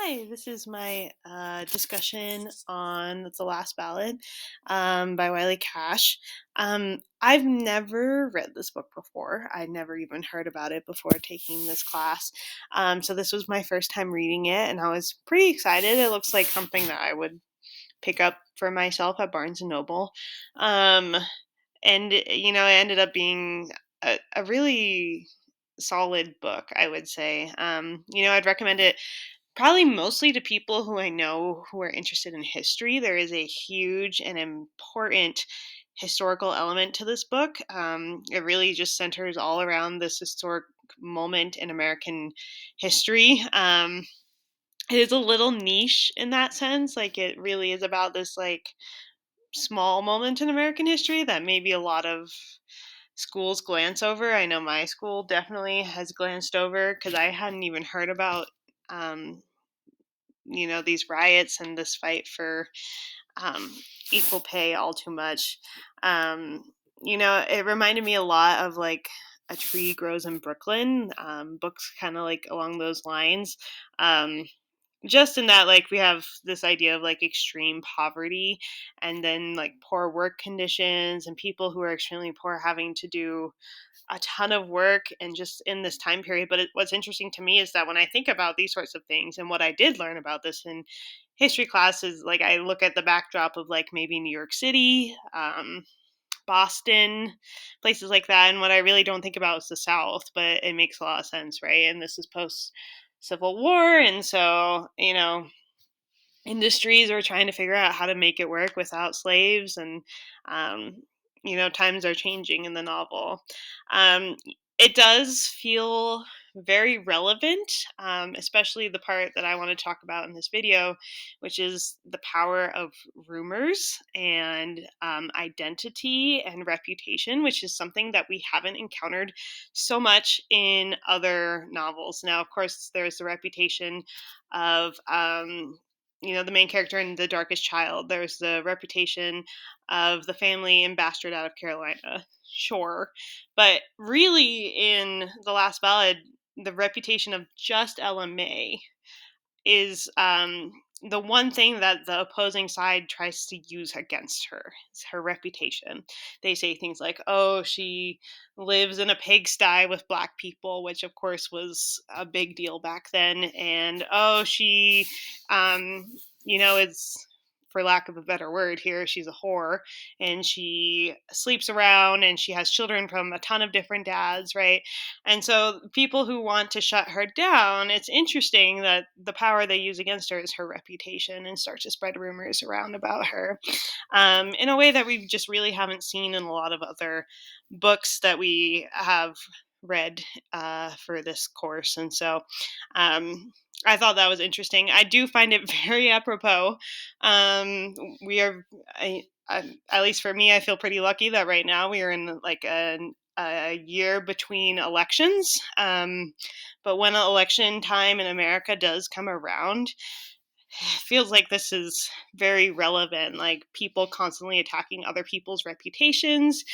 Hi, this is my discussion on The Last Ballad by Wiley Cash. I've never read this book before. I never even heard about it before taking this class. So this was my first time reading it, and I was pretty excited. It looks like something that I would pick up for myself at Barnes and Noble. Um, and, it ended up being a really solid book, I would say. I'd recommend it probably mostly to people who I know who are interested in history. There is a huge and important historical element to this book. It really just centers all around this historic moment in American history. It is a little niche in that sense. Like, it really is about this, like, small moment in American history that maybe a lot of schools glance over. I know my school definitely has glanced over because I hadn't even heard about um, these riots and this fight for um, equal pay all too much. Um, it reminded me a lot of like A Tree Grows in Brooklyn, books kind of like along those lines. Um, just in that, like, we have this idea of like extreme poverty and then like poor work conditions and people who are extremely poor having to do a ton of work and just in this time period. But what's interesting to me is that when I think about these sorts of things and what I did learn about this in history classes, like, I look at the backdrop of like maybe New York City, Boston, places like that. And what I really don't think about is the South, but it makes a lot of sense, right? And this is post Civil War. And so, industries are trying to figure out how to make it work without slaves, and um, times are changing in the novel. um, it does feel very relevant, especially the part that I want to talk about in this video, which is the power of rumors and identity and reputation, which is something that we haven't encountered so much in other novels. Now, of course, there's the reputation of the main character in The Darkest Child. There's the reputation of the family in Bastard Out of Carolina. Sure. But really, in The Last Ballad, the reputation of just Ella May is the one thing that the opposing side tries to use against her. Is her reputation. They say things like, "Oh, she lives in a pigsty with black people," which of course was a big deal back then, and "Oh, she, um, is." For lack of a better word here, she's a whore and she sleeps around and she has children from a ton of different dads, right? And so, people who want to shut her down, it's interesting that the power they use against her is her reputation and start to spread rumors around about her, in a way that we just really haven't seen in a lot of other books that we have read for this course. And so, um, I thought that was interesting. I do find it very apropos. We are, at least for me, I feel pretty lucky that right now we are in like a year between elections. But when election time in America does come around, it feels like this is very relevant. Like, people constantly attacking other people's reputations,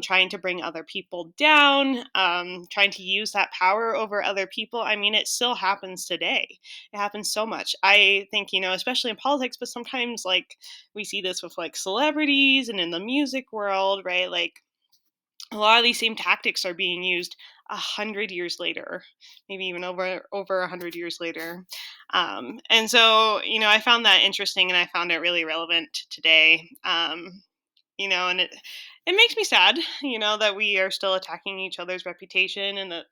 trying to bring other people down, trying to use that power over other people. I mean, it still happens today. It happens so much. I think, especially in politics, but sometimes like we see this with like celebrities and in the music world, right? Like, a lot of these same tactics are being used 100 years later, maybe even over 100 years later. And so, I found that interesting, and I found it really relevant to today. And it makes me sad, that we are still attacking each other's reputation, and that,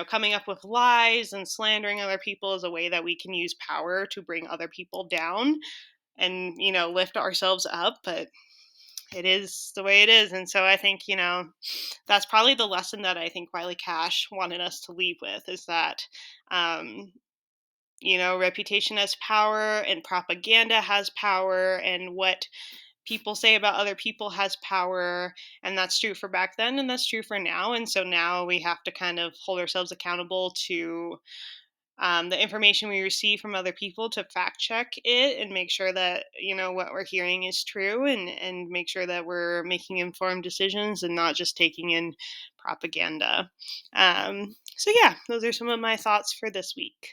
coming up with lies and slandering other people is a way that we can use power to bring other people down and lift ourselves up. But it is the way it is. And so I think, that's probably the lesson that I think Wiley Cash wanted us to leave with, is that, um, reputation has power and propaganda has power, and what people say about other people has power. And that's true for back then and that's true for now. And so now we have to kind of hold ourselves accountable to the information we receive from other people, to fact check it and make sure that what we're hearing is true, and make sure that we're making informed decisions and not just taking in propaganda. So yeah, those are some of my thoughts for this week.